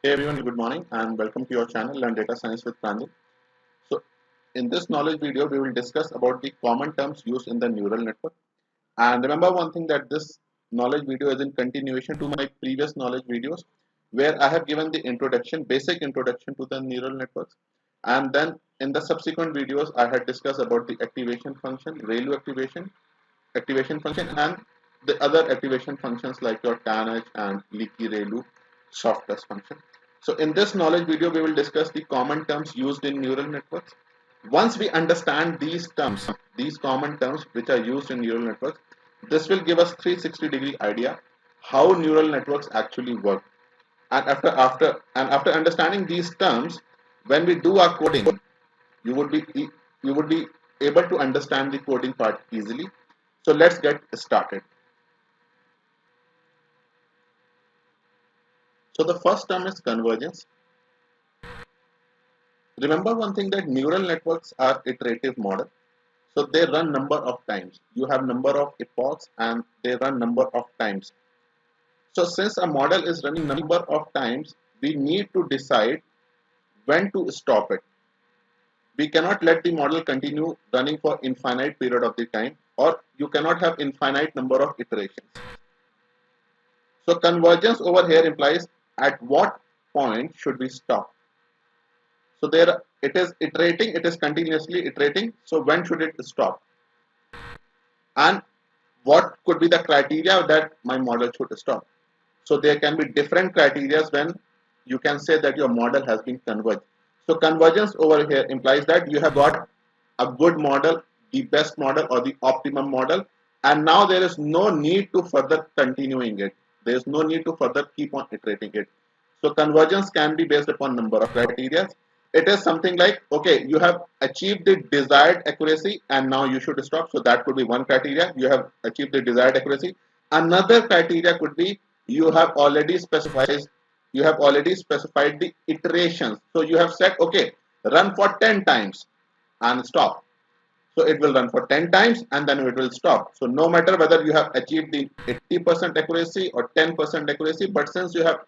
Hey everyone, good morning and welcome to your channel Learn Data Science with Pranjal. So in this knowledge video, we will discuss about the common terms used in the neural network. And remember one thing, that this knowledge video is in continuation to my previous knowledge videos where I have given the introduction, basic introduction to the neural networks. And then in the subsequent videos, I had discussed about the activation function, ReLU activation function, and the other activation functions like your TANH and leaky ReLU soft test function. So in this knowledge video, we will discuss the common terms used in neural networks. Once we understand these terms, these common terms which are used in neural networks, this will give us 360-degree idea how neural networks actually work. And after understanding these terms, when we do our coding, you would be you would be able to understand the coding part easily. So let's get started. So the first term is convergence. Remember one thing, that neural networks are iterative model. So they run number of times. You have number of epochs and they run number of times. So since a model is running number of times, we need to decide when to stop it. We cannot let the model continue running for infinite period of the time, or you cannot have infinite number of iterations. So convergence over here implies at what point should we stop. So there it is iterating, it is continuously iterating. So when should it stop? And what could be the criteria that my model should stop? So there can be different criteria when you can say that your model has been converged. So convergence over here implies that you have got a good model, the best model or the optimum model, and now there is no need to further continuing it. There is no need to further keep on iterating it. So convergence can be based upon number of criteria. It is something like, okay, you have achieved the desired accuracy and now you should stop. So that could be one criteria. You have achieved the desired accuracy. Another criteria could be you have already specified the iterations. So you have said, okay, run for 10 times and stop. So it will run for 10 times and then it will stop. So no matter whether you have achieved the 80% accuracy or 10% accuracy, but since you have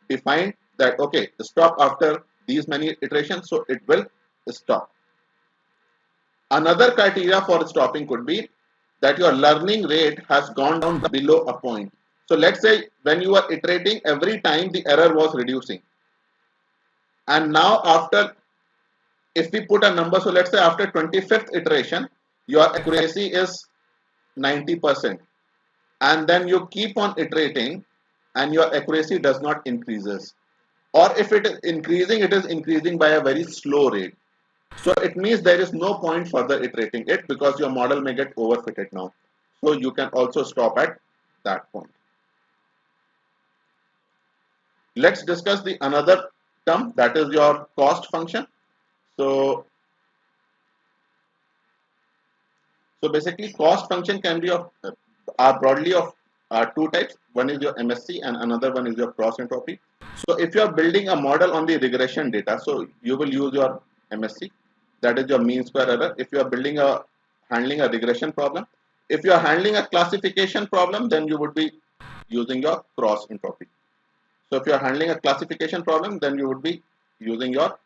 defined that, okay, stop after these many iterations, so it will stop. Another criteria for stopping could be that your learning rate has gone down below a point. So let's say when you are iterating, every time the error was reducing. And now after, if we put a number, so let's say after 25th iteration, your accuracy is 90%. And then you keep on iterating and your accuracy does not increases. Or if it is increasing, it is increasing by a very slow rate. So it means there is no point further iterating it because your model may get overfitted now. So you can also stop at that point. Let's discuss the another term, that is your cost function. So basically cost function can be of are broadly of two types. One is your MSE and another one is your cross entropy. So if you are building a model on the regression data, so you will use your MSE, that is your mean square error. If you are building a handling a regression problem, if you are handling a classification problem, then you would be using your cross entropy. So if you are handling a classification problem, then you would be using your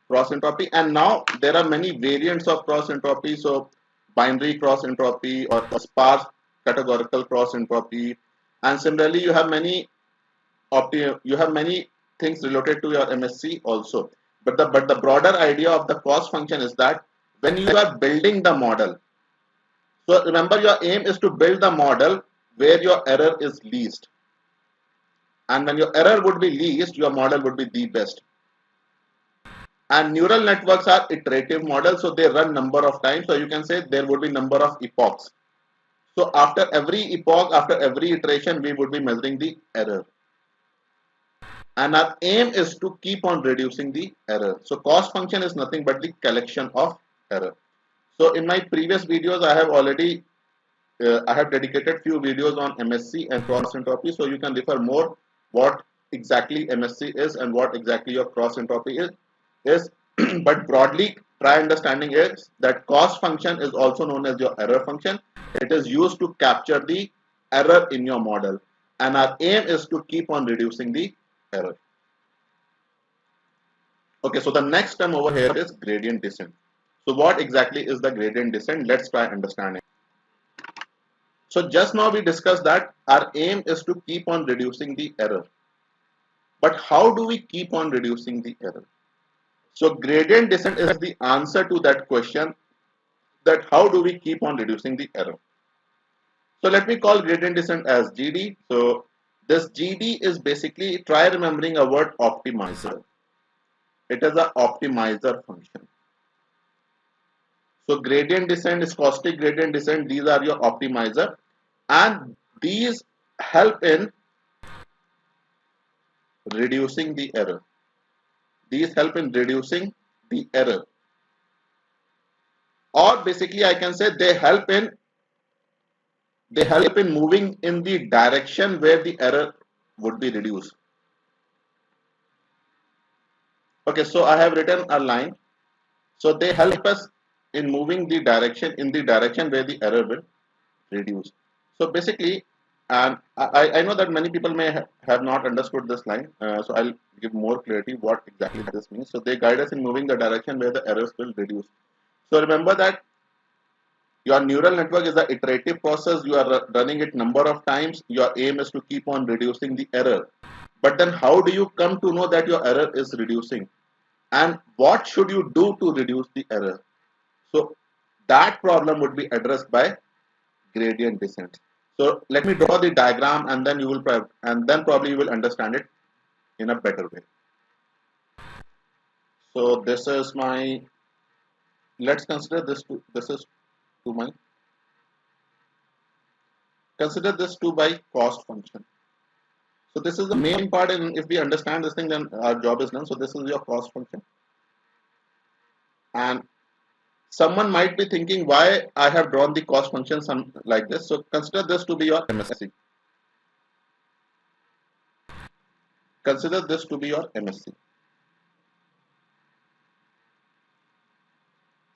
cross entropy. And now there are many variants of cross entropy. So binary cross entropy or sparse categorical cross entropy, and similarly you have many things related to your MSE also. But the broader idea of the cost function is that when you are building the model, so remember your aim is to build the model where your error is least, and when your error would be least, your model would be the best. And neural networks are iterative models, so they run number of times. So you can say there would be number of epochs. So after every epoch, after every iteration, we would be measuring the error. And our aim is to keep on reducing the error. So cost function is nothing but the collection of error. So in my previous videos, I have dedicated few videos on MSE and cross entropy. So you can refer more what exactly MSE is and what exactly your cross entropy is. But broadly, try understanding is that cost function is also known as your error function. It is used to capture the error in your model, and our aim is to keep on reducing the error. Okay, so the next term over here is gradient descent. So what exactly is the gradient descent? Let's try understanding. So just now we discussed that our aim is to keep on reducing the error. But how do we keep on reducing the error? So gradient descent is the answer to that question, that how do we keep on reducing the error. So let me call gradient descent as GD. So this GD is basically, try remembering a word optimizer. It is an optimizer function. So gradient descent, stochastic gradient descent, these are your optimizer, and these help in reducing the error. These help in reducing the error. Or basically I can say they help in moving in the direction where the error would be reduced. Okay, so I have written a line. So they help us in moving the direction in the direction where the error will reduce. So basically, and I know that many people may have not understood this line. So I'll give more clarity what exactly this means. So they guide us in moving the direction where the errors will reduce. So remember that your neural network is an iterative process. You are running it number of times. Your aim is to keep on reducing the error. But then how do you come to know that your error is reducing? And what should you do to reduce the error? So that problem would be addressed by gradient descent. So let me draw the diagram, and then probably you will understand it in a better way. So this is my, let's consider this is to my, consider this 2 by cost function. So this is the main part, and if we understand this thing, then our job is done. So this is your cost function. And someone might be thinking why I have drawn the cost function like this. So consider this to be your MSC. Consider this to be your MSC.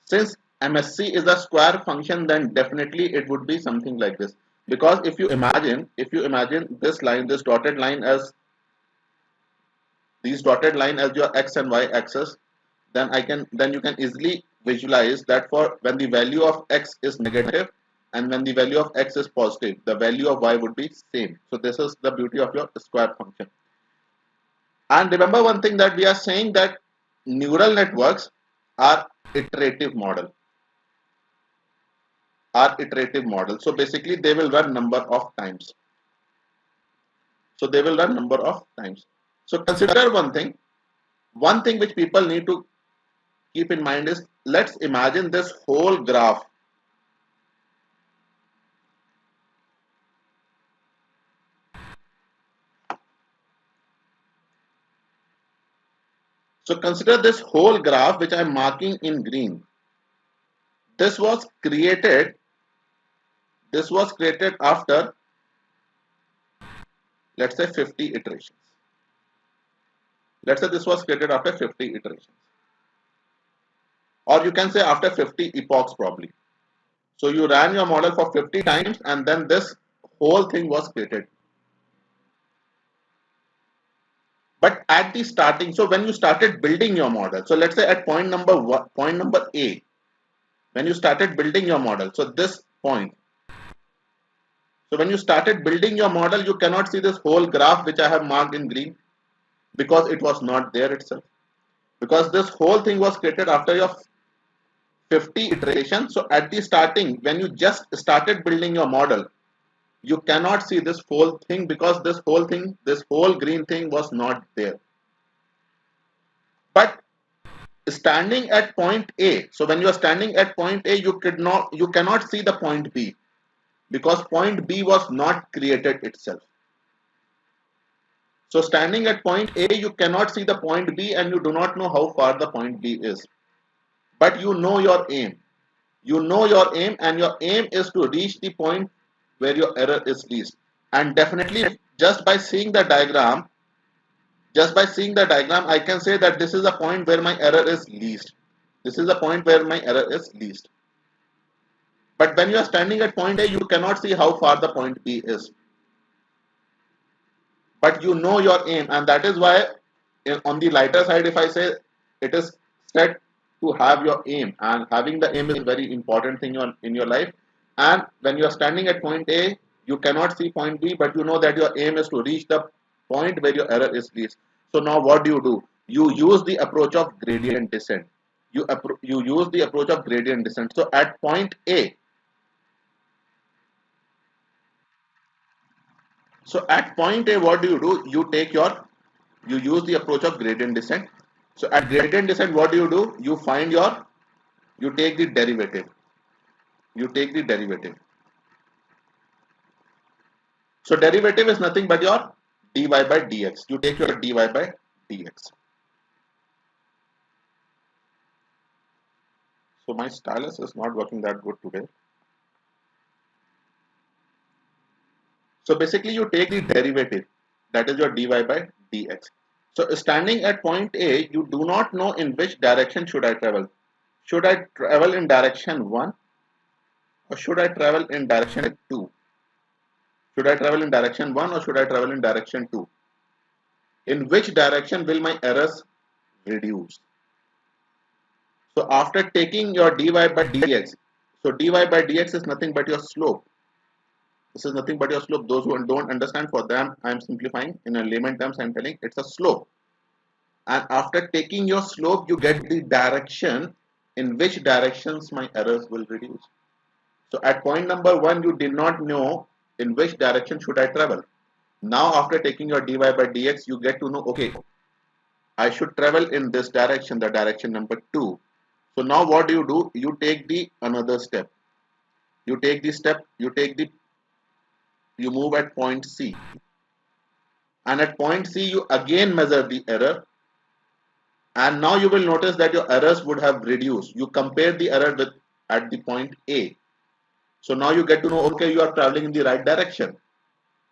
Since MSC is a square function, then definitely it would be something like this. Because if you imagine this line, this dotted line as these dotted line as your x and y axis, then you can easily visualize that for when the value of x is negative and when the value of x is positive, the value of y would be same. So this is the beauty of your square function. And remember one thing, that we are saying that neural networks are iterative model. So basically they will run number of times. So consider one thing which people need to keep in mind is, let's imagine this whole graph. So consider this whole graph which I'm marking in green. This was created after, let's say, 50 iterations. Let's say this was created after 50 iterations. Or you can say after 50 epochs probably. So you ran your model for 50 times and then this whole thing was created. But at the starting, so when you started building your model, so let's say at point number A, when you started building your model, so this point. So when you started building your model, you cannot see this whole graph which I have marked in green, because it was not there itself. Because this whole thing was created after your 50 iterations. So at the starting, when you just started building your model, you cannot see this whole thing, because this whole green thing was not there. But standing at point A, so when you are standing at point A, you cannot see the point B, because point B was not created itself. So standing at point A, you cannot see the point B and you do not know how far the point B is. But you know your aim. And your aim is to reach the point where your error is least. And definitely just by seeing the diagram, I can say that this is a point where my error is least. But when you are standing at point A, you cannot see how far the point B is. But you know your aim, and that is why on the lighter side, if I say it is set to have your aim, and having the aim is a very important thing in your life. And when you are standing at point A, you cannot see point B, but you know that your aim is to reach the point where your error is least. So now what do? You use the approach of gradient descent. You use the approach of gradient descent. So at point A, what do? You use the approach of gradient descent. So at gradient descent, what do? You take the derivative. You take the derivative. So derivative is nothing but your dy by dx. You take your dy by dx. So my stylus is not working that good today. So basically you take the derivative, that is your dy by dx. So standing at point A, you do not know in which direction should I travel. Should I travel in direction 1 or should I travel in direction 2? Should I travel in direction 1 or should I travel in direction 2? In which direction will my errors reduce? So after taking your dy by dx, so dy by dx is nothing but your slope. This is nothing but your slope. Those who don't understand, for them I am simplifying. In a layman terms, I am telling it's a slope. And after taking your slope, you get the direction in which directions my errors will reduce. So at point number 1, you did not know in which direction should I travel. Now after taking your dy by dx, you get to know, okay, I should travel in this direction, the direction number 2. So now what do? You take the another step. You take the step, you move at point C. And at point C, you again measure the error. And now you will notice that your errors would have reduced. You compare the error with at the point A. So now you get to know, okay, you are traveling in the right direction.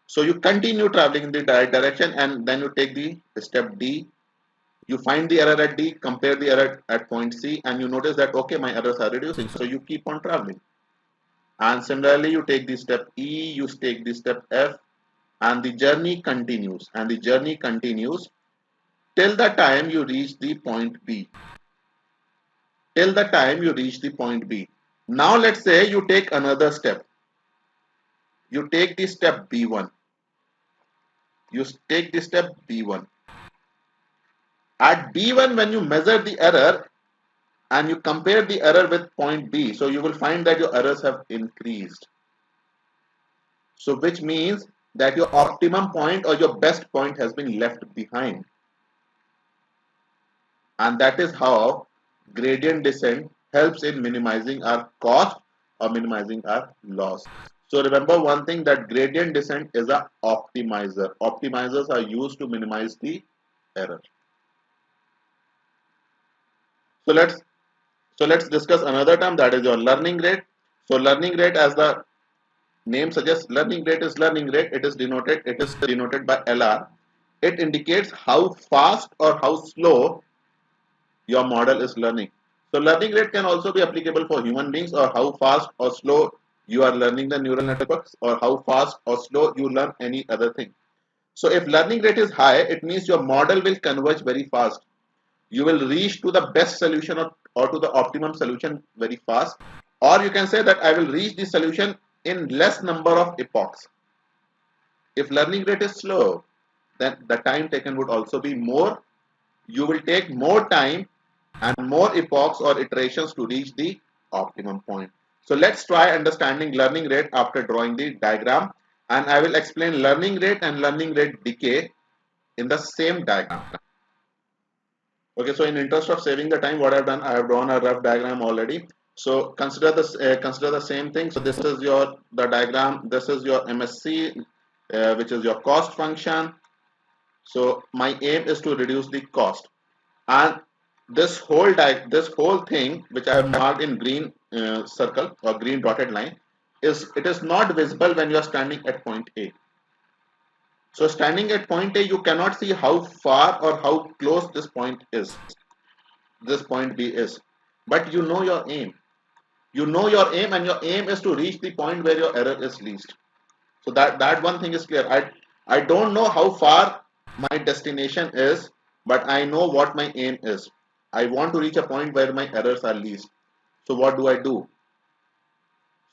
So you continue traveling in the right direction and then you take the step D. You find the error at D, compare the error at point C, and you notice that, okay, my errors are reducing. So you keep on traveling. And similarly, you take the step E, you take the step F, and the journey continues. And the journey continues till the time you reach the point B. Till the time you reach the point B. Now let's say you take another step. You take the step B1. You take the step B1. At B1, when you measure the error and you compare the error with point B, so you will find that your errors have increased. So which means that your optimum point or your best point has been left behind. And that is how gradient descent helps in minimizing our cost or minimizing our loss. So remember one thing, that gradient descent is a optimizer. Optimizers are used to minimize the error. So let's discuss another term, that is your learning rate. So learning rate, as the name suggests, learning rate is learning rate. It is denoted by LR. It indicates how fast or how slow your model is learning. So learning rate can also be applicable for human beings, or how fast or slow you are learning the neural networks, or how fast or slow you learn any other thing. So if learning rate is high, it means your model will converge very fast. You will reach to the best solution, or to the optimum solution very fast. Or you can say that I will reach the solution in less number of epochs. If learning rate is slow, then the time taken would also be more. You will take more time and more epochs or iterations to reach the optimum point. So let's try understanding learning rate after drawing the diagram, and I will explain learning rate and learning rate decay in the same diagram. Okay, so in interest of saving the time, what I've done, I have drawn a rough diagram already. So consider this, consider the same thing. So this is the diagram. This is your MSC, which is your cost function. So my aim is to reduce the cost, and this whole thing which I have marked in green circle or green dotted line is not visible when you are standing at point A. So standing at point A, you cannot see how far or how close this point B is, but you know your aim. You know your aim, and your aim is to reach the point where your error is least. So that one thing is clear. I don't know how far my destination is, but I know what my aim is. I want to reach a point where my errors are least. So what do I do?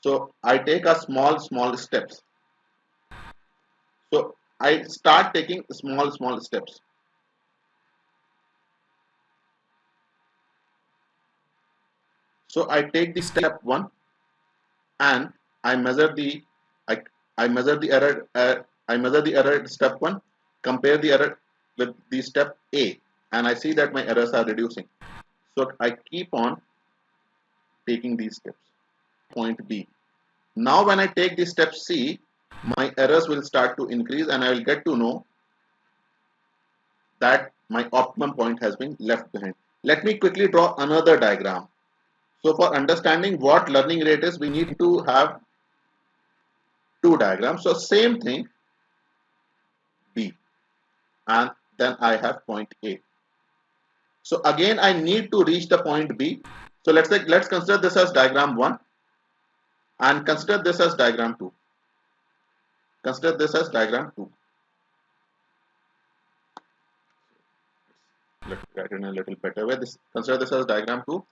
So I take a small steps. So I start taking small steps. So I take the step 1 and I measure the I, I measure the error I measure the error at step 1, compare the error with the step A, and I see that my errors are reducing. So I keep on taking these steps. Point B. Now when I take the step C, my errors will start to increase and I will get to know that my optimum point has been left behind. Let me quickly draw another diagram. So for understanding what learning rate is, we need to have two diagrams. So same thing, B, and then I have point A. So again, I need to reach the point B. So let's consider this as diagram 1 and consider this as diagram 2. Consider this as diagram 2. Let's write it in a little better way. Consider this as diagram 2.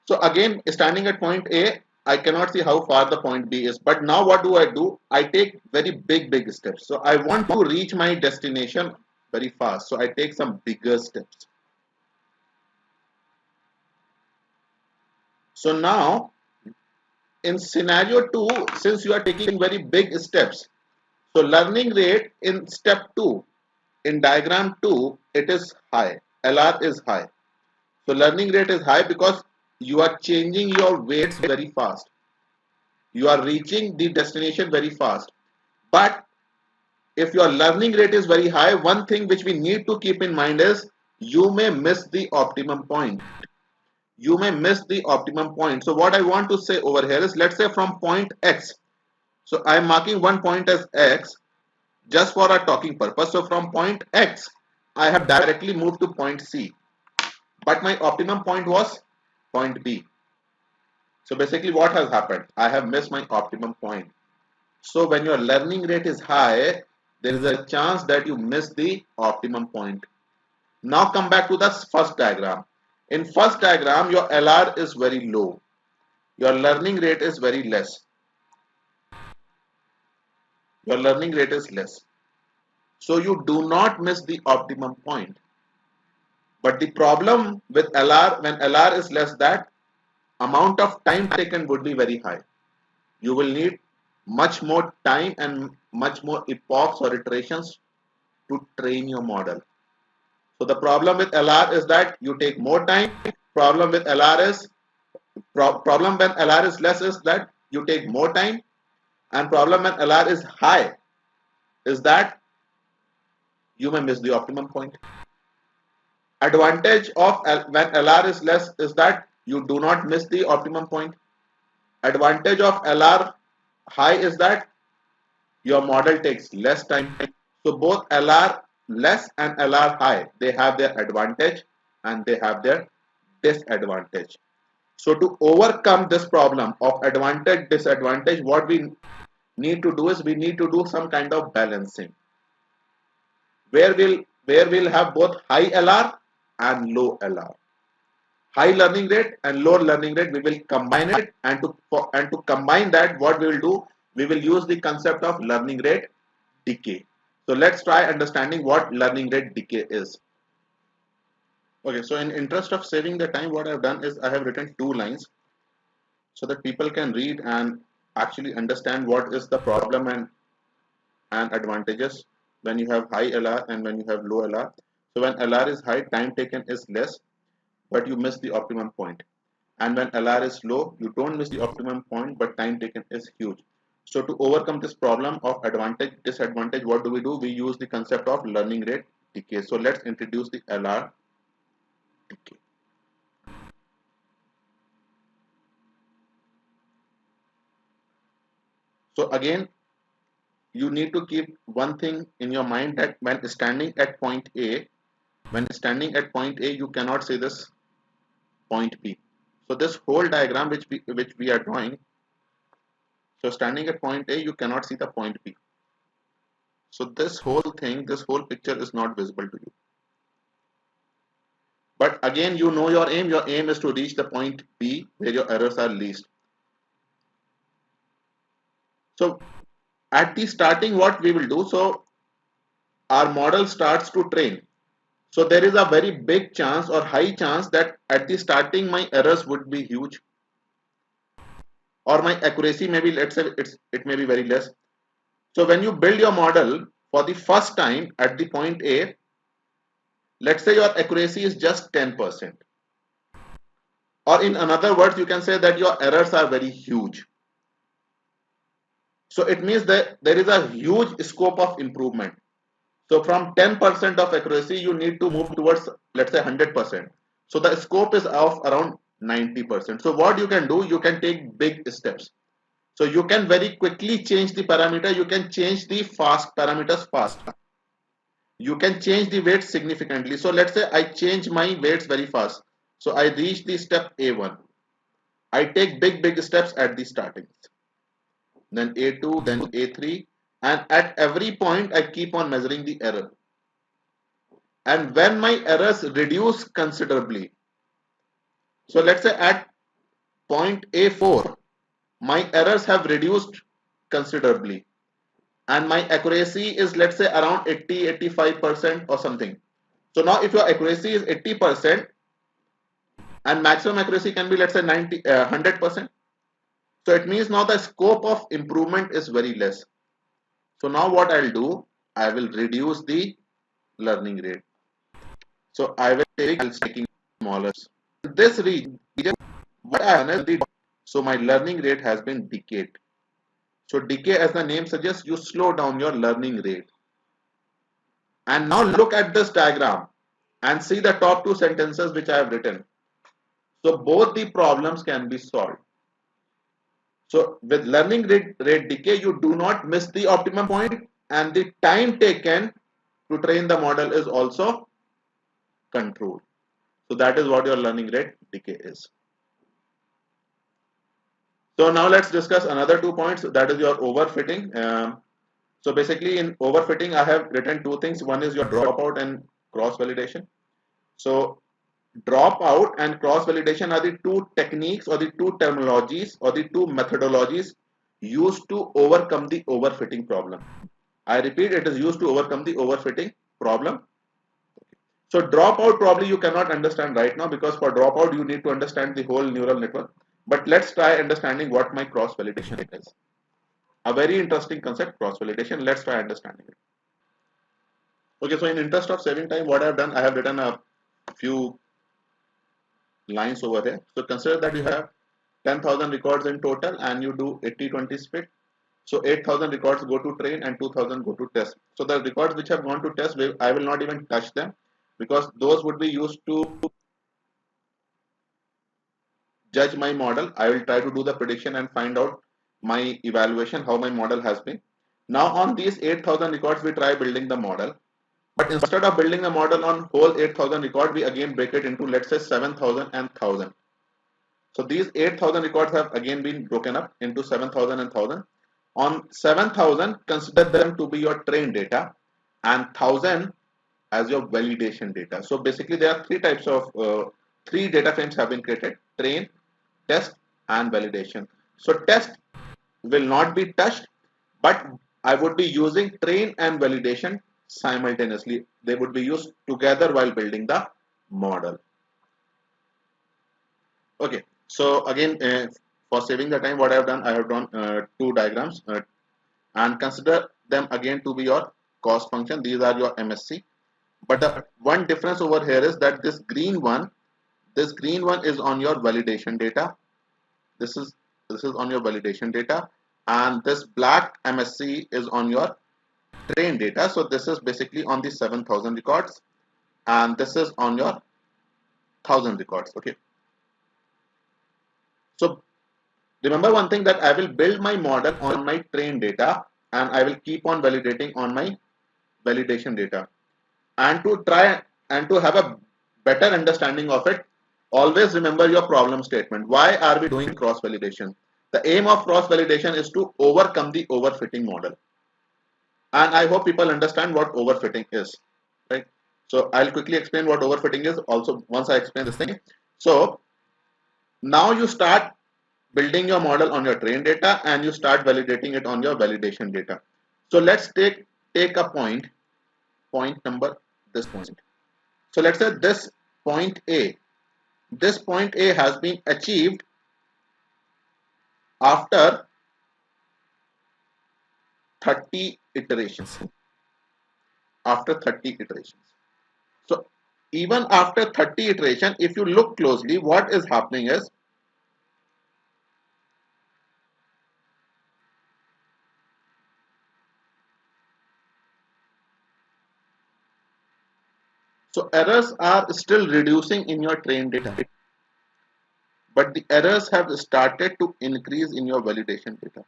So again, standing at point A, I cannot see how far the point B is. But now what do? I take very big steps. So I want to reach my destination very fast. So I take some bigger steps. So now in scenario 2, since you are taking very big steps, so learning rate in step 2, in diagram 2, it is high. LR is high. So learning rate is high because you are changing your weights very fast. You are reaching the destination very fast. But if your learning rate is very high, one thing which we need to keep in mind is you may miss the optimum point. You may miss the optimum point. So what I want to say over here is, let's say from point X. So I am marking one point as X just for our talking purpose. So from point X, I have directly moved to point C. But my optimum point was point B. So basically what has happened? I have missed my optimum point. So when your learning rate is high, there is a chance that you miss the optimum point. Now come back to the first diagram. In first diagram, your LR is very low. Your learning rate is very less. Your learning rate is less. So you do not miss the optimum point. But the problem with LR, when LR is less, that amount of time taken would be very high. You will need much more time and much more epochs or iterations to train your model. So the problem with LR is that you take more time. Problem with LR is problem when LR is less is that you take more time, and problem when LR is high is that you may miss the optimum point. Advantage of when LR is less is that you do not miss the optimum point. Advantage of LR high is that your model takes less time. So both LR less and LR high, they have their advantage and they have their disadvantage. So to overcome this problem of advantage disadvantage, what we need to do is we need to do some kind of balancing where we'll have both high LR and low LR. High learning rate and low learning rate, we will combine it, and to combine that, what we will do, we will use the concept of learning rate decay. So let's try understanding what learning rate decay is. Okay, so in interest of saving the time, what I've done is I have written two lines so that people can read and actually understand what is the problem and advantages when you have high LR and when you have low LR. So when LR is high, time taken is less, but you miss the optimum point. And when LR is low, you don't miss the optimum point, but time taken is huge. So to overcome this problem of advantage disadvantage, what do? We use the concept of learning rate decay. So let's introduce the LR decay. So again, you need to keep one thing in your mind, that when standing at point A, you cannot see this point B. So this whole diagram which we are drawing, so standing at point A, you cannot see the point B. So this whole thing, this whole picture is not visible to you. But again, you know your aim. Your aim is to reach the point B where your errors are least. So at the starting, what we will do, so our model starts to train. So there is a very big chance or high chance that at the starting my errors would be huge, or my accuracy maybe, let's say it may be very less. So when you build your model for the first time at the point A, let's say your accuracy is just 10%. Or in another words, you can say that your errors are very huge. So it means that there is a huge scope of improvement. So from 10% of accuracy, you need to move towards, let's say 100%. So the scope is of around 90%. So what you can do, you can take big steps. So you can very quickly change the parameter. You can change the fast parameters fast. You can change the weights significantly. So let's say I change my weights very fast. So I reach the step A1. I take big steps at the starting. Then A2, then A3. And at every point, I keep on measuring the error. And when my errors reduce considerably, so let's say at point A4, my errors have reduced considerably. And my accuracy is, let's say, around 80-85% or something. So now if your accuracy is 80% and maximum accuracy can be, let's say, 100%. So it means now the scope of improvement is very less. So now what I'll do, I will reduce the learning rate. So I will take taking smaller. This region, what I have done is, so my learning rate has been decayed. So decay, as the name suggests, you slow down your learning rate. And now look at this diagram and see the top two sentences which I have written. So both the problems can be solved. So with learning rate decay, you do not miss the optimum point, and the time taken to train the model is also controlled. So that is what your learning rate decay is. So now let's discuss another 2 points, that is your overfitting. So basically in overfitting, I have written two things. One is your dropout and cross validation. So dropout and cross validation are the two techniques or the two terminologies or the two methodologies used to overcome the overfitting problem. I repeat, it is used to overcome the overfitting problem. So dropout probably you cannot understand right now, because for dropout you need to understand the whole neural network. But let's try understanding what my cross validation is. A very interesting concept, cross validation. Let's try understanding it. Okay, so in interest of saving time, what I have done, I have written a few lines over here. So consider that you have 10,000 records in total and you do 80-20 split. So 8,000 records go to train and 2,000 go to test. So the records which have gone to test, I will not even touch them, because those would be used to judge my model. I will try to do the prediction and find out my evaluation, how my model has been. Now on these 8,000 records, we try building the model. But instead of building the model on whole 8,000 record, we again break it into, let's say, 7,000 and 1,000. So these 8,000 records have again been broken up into 7,000 and 1,000. On 7,000, consider them to be your train data, and 1,000 as your validation data. So basically there are three types of, three data frames have been created: train, test and validation. So test will not be touched, but I would be using train and validation simultaneously. They would be used together while building the model. Okay, so again, for saving the time, what I have done, I have drawn two diagrams, and consider them again to be your cost function. These are your MSC. But the one difference over here is that this green one is on your validation data. This is on your validation data, and this black MSC is on your train data. So this is basically on the 7,000 records, and this is on your 1,000 records. Okay. So remember one thing, that I will build my model on my train data and I will keep on validating on my validation data. And to try and to have a better understanding of it, always remember your problem statement. Why are we doing cross validation? The aim of cross validation is to overcome the overfitting model. And I hope people understand what overfitting is, right? So I'll quickly explain what overfitting is also once I explain this thing. So now you start building your model on your trained data and you start validating it on your validation data. So let's take a point number, this point. So let's say this point A. This point A has been achieved after 30 iterations. After 30 iterations. So even after 30 iteration, if you look closely, what is happening is so errors are still reducing in your trained data, but the errors have started to increase in your validation data.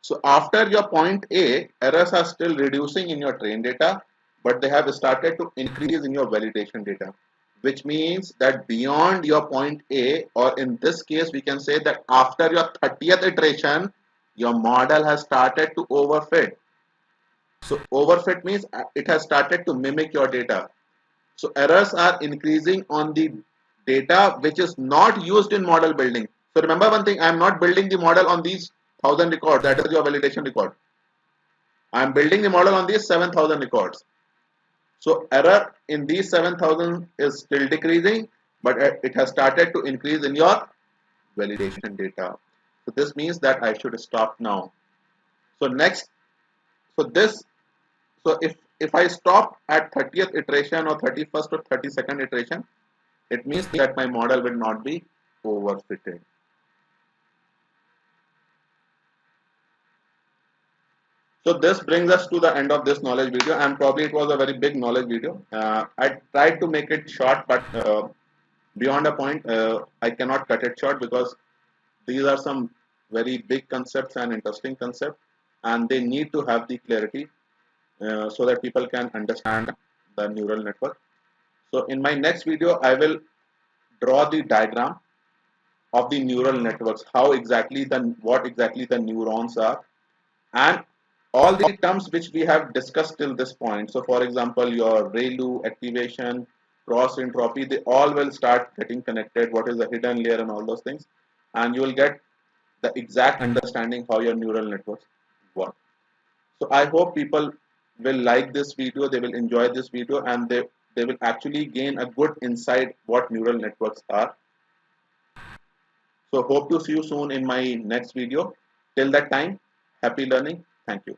So after your point A, errors are still reducing in your trained data, but they have started to increase in your validation data, which means that beyond your point A, or in this case, we can say that after your 30th iteration, your model has started to overfit. So overfit means it has started to mimic your data. So errors are increasing on the data which is not used in model building. So remember one thing, I am not building the model on these 1000 records, that is your validation record. I am building the model on these 7000 records. So error in these 7000 is still decreasing, but it has started to increase in your validation data. So this means that I should stop now. So next, so this, so if I stop at 30th iteration or 31st or 32nd iteration, it means that my model will not be overfitted. So this brings us to the end of this knowledge video, and probably it was a very big knowledge video. I tried to make it short, but beyond a point, I cannot cut it short because these are some very big concepts and interesting concepts, and they need to have the clarity so that people can understand the neural network. So in my next video, I will draw the diagram of the neural networks, how exactly what exactly the neurons are, and all the terms which we have discussed till this point. So for example, your ReLU, activation, cross entropy, they all will start getting connected, what is the hidden layer and all those things, and you will get the exact understanding how your neural networks work. So I hope people will like this video, they will enjoy this video, and they will actually gain a good insight what neural networks are. So hope to see you soon in my next video. Till that time, happy learning. Thank you.